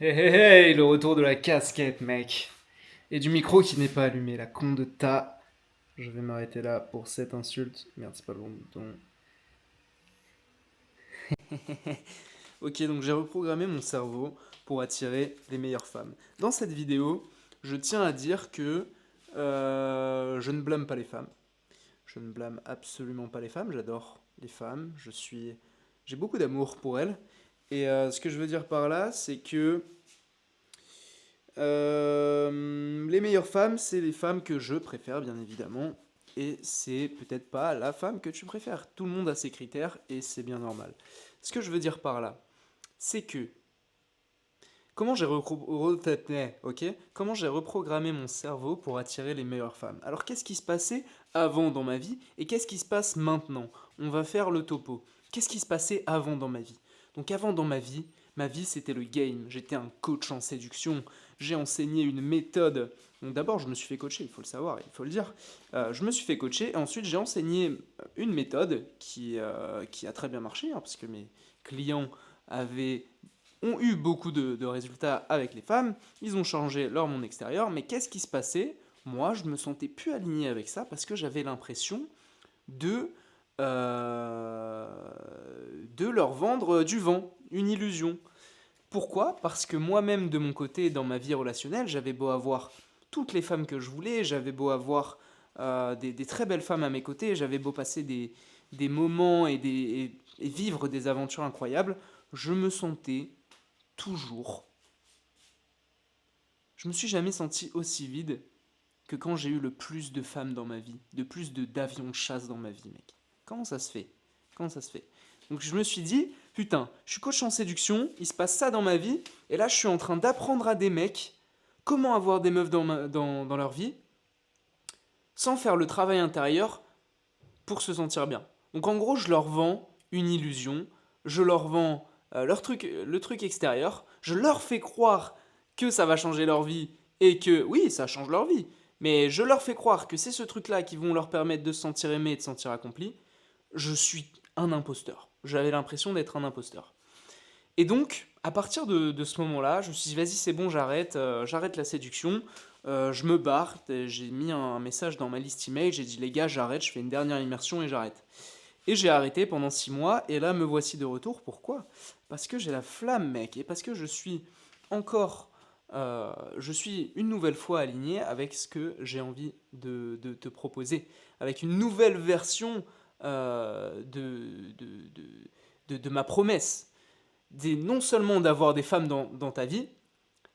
Hey hey hey, le retour de la casquette, mec. Et du micro qui n'est pas allumé, la con de ta. Je vais m'arrêter là pour cette insulte. Merde, c'est pas le bon bouton. Ok, donc j'ai reprogrammé mon cerveau pour attirer les meilleures femmes. Dans cette vidéo, je tiens à dire que je ne blâme pas les femmes. Je ne blâme absolument pas les femmes. J'adore les femmes. J'ai beaucoup d'amour pour elles. Et ce que je veux dire par là, c'est que les meilleures femmes, c'est les femmes que je préfère, bien évidemment. Et c'est peut-être pas la femme que tu préfères. Tout le monde a ses critères et c'est bien normal. Ce que je veux dire par là, c'est que ok, comment j'ai reprogrammé mon cerveau pour attirer les meilleures femmes. Alors qu'est-ce qui se passait avant dans ma vie et qu'est-ce qui se passe maintenant? On va faire le topo. Qu'est-ce qui se passait avant dans ma vie? Donc avant dans ma vie c'était le game. J'étais un coach en séduction. J'ai enseigné une méthode. Donc d'abord je me suis fait coacher, il faut le savoir, il faut le dire. Je me suis fait coacher et ensuite j'ai enseigné une méthode qui a très bien marché hein, parce que mes clients avaient ont eu beaucoup de résultats avec les femmes, ils ont changé leur monde extérieur, mais qu'est-ce qui se passait? Moi, je me sentais plus aligné avec ça parce que j'avais l'impression de, euh, de leur vendre du vent, une illusion. Pourquoi? Parce que moi-même, de mon côté, dans ma vie relationnelle, j'avais beau avoir toutes les femmes que je voulais, j'avais beau avoir des très belles femmes à mes côtés, j'avais beau passer des moments et vivre des aventures incroyables, je me sentais toujours. Je me suis jamais senti aussi vide que quand j'ai eu le plus de femmes dans ma vie, de plus d'avions de chasse dans ma vie, mec. Comment ça se fait? Comment ça se fait? Donc je me suis dit, putain, je suis coach en séduction, il se passe ça dans ma vie, et là je suis en train d'apprendre à des mecs comment avoir des meufs dans leur vie sans faire le travail intérieur pour se sentir bien. Donc en gros, je leur vends une illusion, je leur vends le truc extérieur, je leur fais croire que ça va changer leur vie et que oui, ça change leur vie, mais je leur fais croire que c'est ce truc-là qui vont leur permettre de se sentir aimé et de se sentir accompli. Je suis un imposteur. J'avais l'impression d'être un imposteur. Et donc, à partir de ce moment-là, je me suis dit, vas-y, c'est bon, j'arrête la séduction, je me barre. J'ai mis un message dans ma liste email, j'ai dit, les gars, j'arrête, je fais une dernière immersion et j'arrête. Et j'ai arrêté pendant 6 mois, et là, me voici de retour. Pourquoi? Parce que j'ai la flamme, mec, et parce que je suis encore, je suis une nouvelle fois aligné avec ce que j'ai envie de te proposer, avec une nouvelle version de ma promesse non seulement d'avoir des femmes dans ta vie,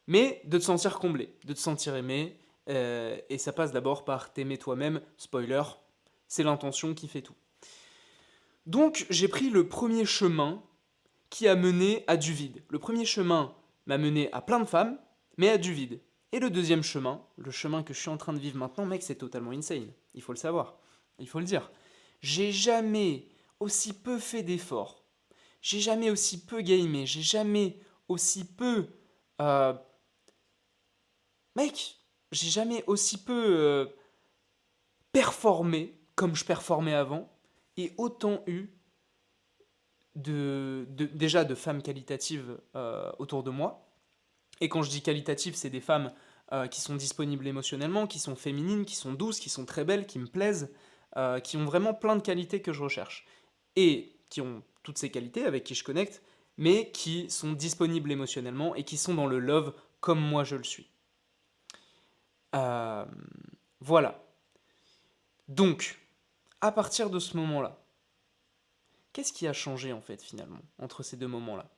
mais de te sentir comblé, de te sentir aimé. Et ça passe d'abord par t'aimer toi-même. Spoiler, c'est l'intention qui fait tout. Donc j'ai pris le premier chemin qui a mené à du vide. Le premier chemin m'a mené à plein de femmes, mais à du vide. Et le deuxième chemin, le chemin que je suis en train de vivre maintenant, mec, c'est totalement insane. Il faut le savoir. Il faut le dire. J'ai jamais aussi peu fait d'efforts. J'ai jamais aussi peu gamé. J'ai jamais aussi peu. euh, Mec, j'ai jamais aussi peu performé comme je performais avant. Et autant eu déjà de femmes qualitatives autour de moi. Et quand je dis qualitatives, c'est des femmes qui sont disponibles émotionnellement, qui sont féminines, qui sont douces, qui sont très belles, qui me plaisent, qui ont vraiment plein de qualités que je recherche. Et qui ont toutes ces qualités avec qui je connecte, mais qui sont disponibles émotionnellement et qui sont dans le love comme moi je le suis. Euh, voilà. Donc, à partir de ce moment-là, qu'est-ce qui a changé en fait finalement entre ces deux moments-là?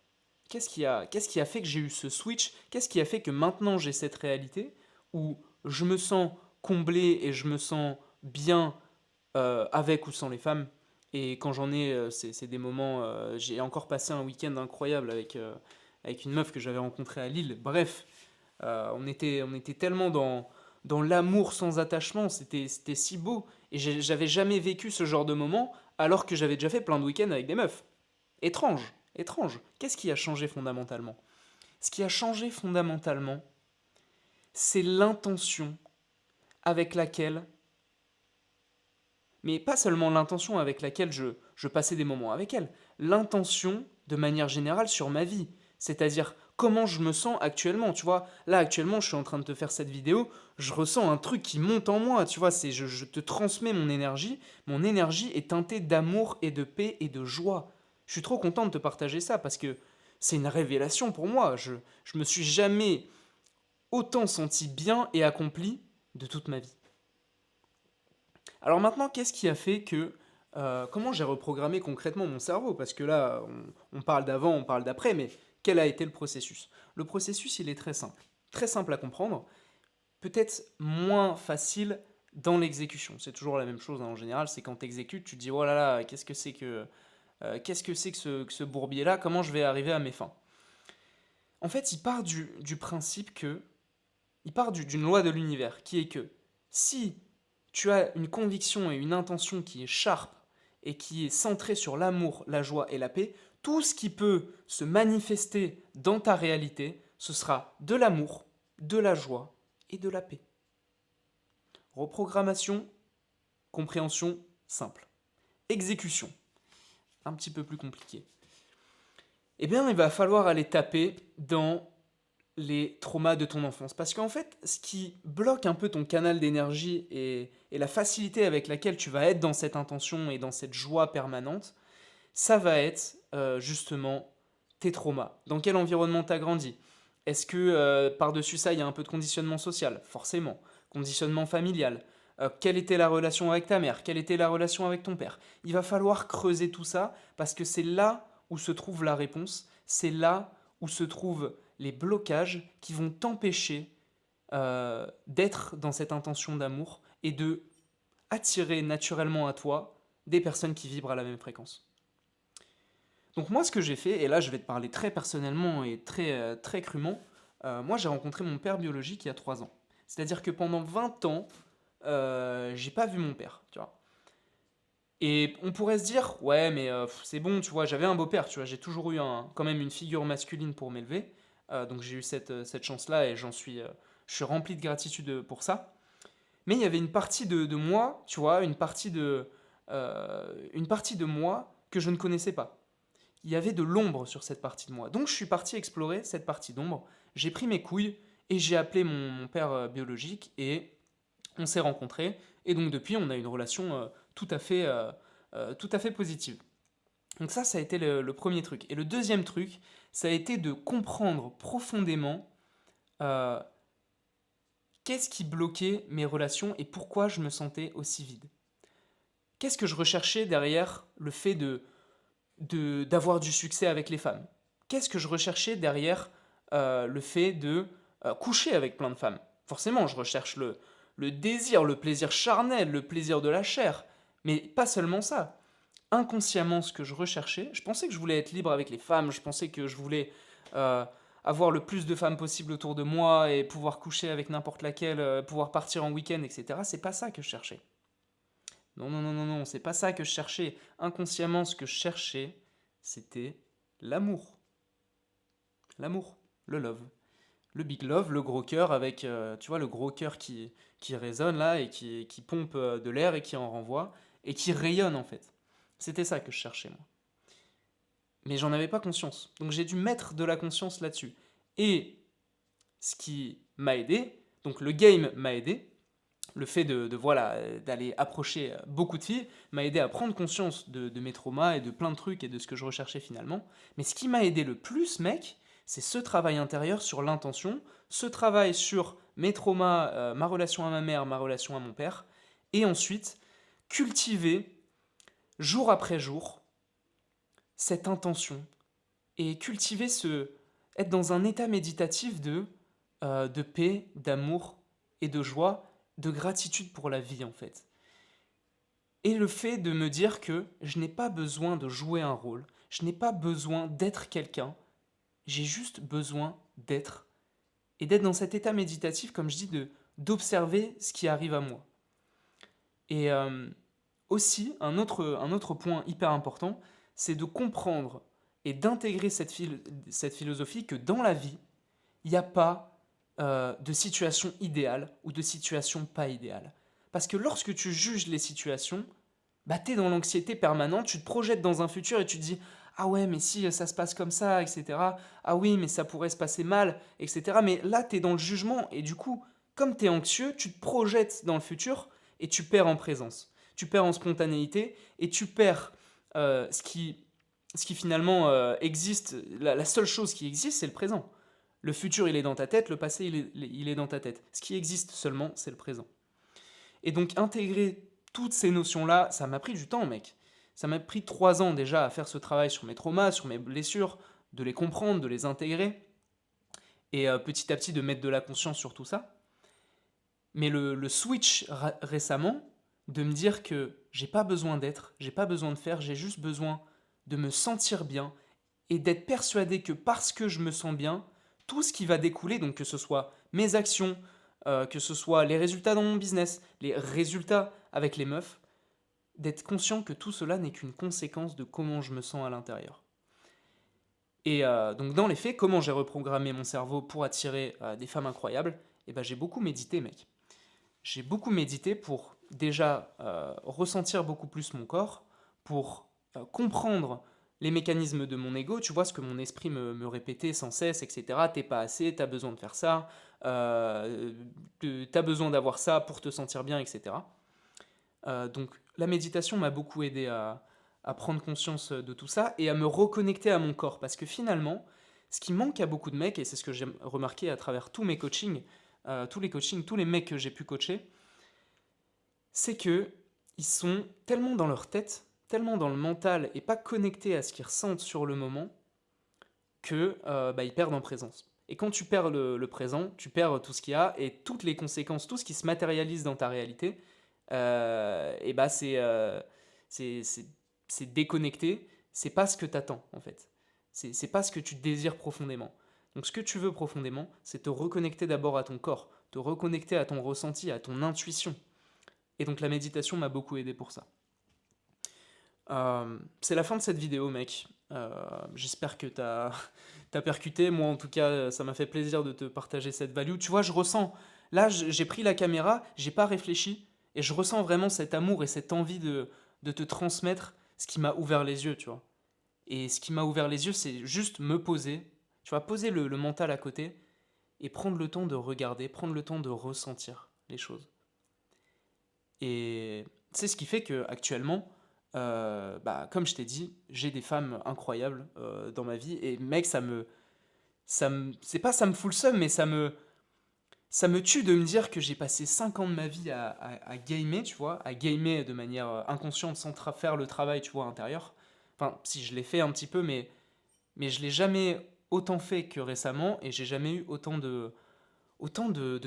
Qu'est-ce qui a fait que j'ai eu ce switch? Qu'est-ce qui a fait que maintenant j'ai cette réalité où je me sens comblé et je me sens bien avec ou sans les femmes? Et quand j'en ai, c'est des moments. J'ai encore passé un week-end incroyable avec une meuf que j'avais rencontrée à Lille. Bref, on était tellement dans l'amour sans attachement, c'était si beau. Et j'avais jamais vécu ce genre de moment alors que j'avais déjà fait plein de week-ends avec des meufs. Étrange, étrange. Qu'est-ce qui a changé fondamentalement? Ce qui a changé fondamentalement, c'est l'intention avec laquelle, mais pas seulement l'intention avec laquelle je passais des moments avec elle, l'intention de manière générale sur ma vie. C'est-à-dire comment je me sens actuellement, tu vois. Là, actuellement, je suis en train de te faire cette vidéo, je ressens un truc qui monte en moi, tu vois, je te transmets mon énergie est teintée d'amour et de paix et de joie. Je suis trop content de te partager ça parce que c'est une révélation pour moi. Je me suis jamais autant senti bien et accompli de toute ma vie. Alors maintenant, qu'est-ce qui a fait que... comment j'ai reprogrammé concrètement mon cerveau? Parce que là, on parle d'avant, on parle d'après, mais quel a été le processus? Le processus, il est très simple à comprendre, peut-être moins facile dans l'exécution. C'est toujours la même chose hein, en général, c'est quand tu exécutes, tu te dis, oh là là, qu'est-ce que c'est que ce bourbier-là? Comment je vais arriver à mes fins? En fait, il part du principe que il part d'une loi de l'univers, qui est que si tu as une conviction et une intention qui est sharp et qui est centrée sur l'amour, la joie et la paix, tout ce qui peut se manifester dans ta réalité, ce sera de l'amour, de la joie et de la paix. Reprogrammation, compréhension simple. Exécution, un petit peu plus compliqué. Eh bien, il va falloir aller taper dans les traumas de ton enfance. Parce qu'en fait, ce qui bloque un peu ton canal d'énergie et la facilité avec laquelle tu vas être dans cette intention et dans cette joie permanente, ça va être justement tes traumas. Dans quel environnement tu as grandi? Est-ce que par-dessus ça, il y a un peu de conditionnement social? Forcément. Conditionnement familial. Quelle était la relation avec ta mère? Quelle était la relation avec ton père? Il va falloir creuser tout ça parce que c'est là où se trouve la réponse. C'est là où se trouvent les blocages qui vont t'empêcher d'être dans cette intention d'amour et de attirer naturellement à toi des personnes qui vibrent à la même fréquence. Donc moi ce que j'ai fait, et là je vais te parler très personnellement et très crûment, moi j'ai rencontré mon père biologique il y a 3 ans. C'est-à-dire que pendant 20 ans, j'ai pas vu mon père, tu vois. Et on pourrait se dire, ouais, mais c'est bon, tu vois, j'avais un beau-père, tu vois, j'ai toujours eu quand même une figure masculine pour m'élever, donc j'ai eu cette chance-là et je suis rempli de gratitude pour ça. Mais il y avait une partie de moi, tu vois, une partie de moi que je ne connaissais pas. Il y avait de l'ombre sur cette partie de moi. Donc je suis parti explorer cette partie d'ombre, j'ai pris mes couilles et j'ai appelé mon père biologique et on s'est rencontrés. Et donc depuis, on a une relation tout à fait positive. Donc ça a été le premier truc. Et le deuxième truc, ça a été de comprendre profondément euh, qu'est-ce qui bloquait mes relations et pourquoi je me sentais aussi vide. Qu'est-ce que je recherchais derrière le fait d'avoir du succès avec les femmes? Qu'est-ce que je recherchais derrière le fait de coucher avec plein de femmes? Forcément, je recherche le désir, le plaisir charnel, le plaisir de la chair. Mais pas seulement ça. Inconsciemment, ce que je recherchais, je pensais que je voulais être libre avec les femmes, je pensais que je voulais euh, avoir le plus de femmes possible autour de moi et pouvoir coucher avec n'importe laquelle, pouvoir partir en week-end, etc. C'est pas ça que je cherchais. Non, non, non, non, non, c'est pas ça que je cherchais. Inconsciemment, ce que je cherchais, c'était l'amour. L'amour, le love. Le big love, le gros cœur avec, tu vois, le gros cœur qui résonne là et qui pompe de l'air et qui en renvoie et qui rayonne en fait. C'était ça que je cherchais moi. Mais j'en avais pas conscience. Donc j'ai dû mettre de la conscience là-dessus. Et ce qui m'a aidé, donc le game m'a aidé, le fait voilà, d'aller approcher beaucoup de filles m'a aidé à prendre conscience de mes traumas et de plein de trucs et de ce que je recherchais finalement. Mais ce qui m'a aidé le plus, mec, c'est ce travail intérieur sur l'intention, ce travail sur mes traumas, ma relation à ma mère, ma relation à mon père, et ensuite cultiver jour après jour cette intention et cultiver être dans un état méditatif de paix, d'amour et de joie, de gratitude pour la vie en fait. Et le fait de me dire que je n'ai pas besoin de jouer un rôle, je n'ai pas besoin d'être quelqu'un, j'ai juste besoin d'être. Et d'être dans cet état méditatif, comme je dis, d'observer ce qui arrive à moi. Et aussi, un autre point hyper important, c'est de comprendre et d'intégrer cette philosophie que dans la vie, il n'y a pas de situation idéale ou de situation pas idéale. Parce que lorsque tu juges les situations, bah, tu es dans l'anxiété permanente, tu te projettes dans un futur et tu te dis Ah ouais, mais si ça se passe comme ça, etc. Ah oui, mais ça pourrait se passer mal, etc. Mais là, tu es dans le jugement et du coup, comme tu es anxieux, tu te projettes dans le futur et tu perds en présence. Tu perds en spontanéité et tu perds ce qui finalement existe. La seule chose qui existe, c'est le présent. Le futur, il est dans ta tête, le passé, il est dans ta tête. Ce qui existe seulement, c'est le présent. Et donc intégrer toutes ces notions-là, ça m'a pris du temps, mec. Ça m'a pris 3 ans déjà à faire ce travail sur mes traumas, sur mes blessures, de les comprendre, de les intégrer, et petit à petit de mettre de la conscience sur tout ça. Mais le switch récemment, de me dire que j'ai pas besoin d'être, j'ai pas besoin de faire, j'ai juste besoin de me sentir bien et d'être persuadé que parce que je me sens bien, tout ce qui va découler, donc que ce soit mes actions, que ce soit les résultats dans mon business, les résultats avec les meufs, d'être conscient que tout cela n'est qu'une conséquence de comment je me sens à l'intérieur. Et donc dans les faits, comment j'ai reprogrammé mon cerveau pour attirer des femmes incroyables? Eh ben, j'ai beaucoup médité, mec. J'ai beaucoup médité pour déjà ressentir beaucoup plus mon corps, pour comprendre les mécanismes de mon ego, tu vois, ce que mon esprit me répétait sans cesse, etc. T'es pas assez, t'as besoin de faire ça, t'as besoin d'avoir ça pour te sentir bien, etc. Donc la méditation m'a beaucoup aidé à prendre conscience de tout ça et à me reconnecter à mon corps. Parce que finalement, ce qui manque à beaucoup de mecs, et c'est ce que j'ai remarqué à travers tous mes coachings, tous les mecs que j'ai pu coacher, c'est que ils sont tellement dans leur tête, tellement dans le mental et pas connectés à ce qu'ils ressentent sur le moment que ils perdent en présence. Et quand tu perds le présent, tu perds tout ce qu'il y a et toutes les conséquences, tout ce qui se matérialise dans ta réalité, et bah c'est c'est- c'est déconnecté, c'est pas ce que tu attends en fait. C'est pas ce que tu désires profondément. Donc ce que tu veux profondément, c'est te reconnecter d'abord à ton corps, te reconnecter à ton ressenti, à ton intuition. Et donc la méditation m'a beaucoup aidé pour ça. C'est la fin de cette vidéo, mec. J'espère que t'as percuté. Moi, en tout cas, ça m'a fait plaisir de te partager cette value. Tu vois, je ressens. Là, j'ai pris la caméra, j'ai pas réfléchi, et je ressens vraiment cet amour et cette envie de te transmettre ce qui m'a ouvert les yeux, tu vois. Et ce qui m'a ouvert les yeux, c'est juste me poser, tu vois, poser le mental à côté et prendre le temps de regarder, prendre le temps de ressentir les choses. Et c'est ce qui fait que actuellement, comme je t'ai dit, j'ai des femmes incroyables dans ma vie. Et mec, c'est pas ça me fout le seum, mais ça me tue de me dire que j'ai passé 5 ans de ma vie à gamer, tu vois, à gamer de manière inconsciente sans faire le travail, tu vois, intérieur. Enfin, si je l'ai fait un petit peu, mais je l'ai jamais autant fait que récemment et j'ai jamais eu autant de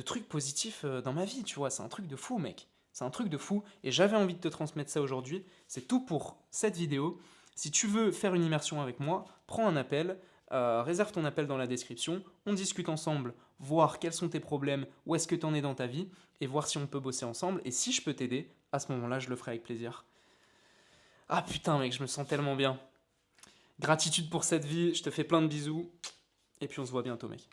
trucs positifs dans ma vie, tu vois. C'est un truc de fou, mec. C'est un truc de fou. Et j'avais envie de te transmettre ça aujourd'hui. C'est tout pour cette vidéo. Si tu veux faire une immersion avec moi, prends un appel. Réserve ton appel dans la description. On discute ensemble, voir quels sont tes problèmes, où est-ce que tu en es dans ta vie, et voir si on peut bosser ensemble. Et si je peux t'aider, à ce moment-là, je le ferai avec plaisir. Ah putain, mec, je me sens tellement bien. Gratitude pour cette vie. Je te fais plein de bisous. Et puis on se voit bientôt, mec.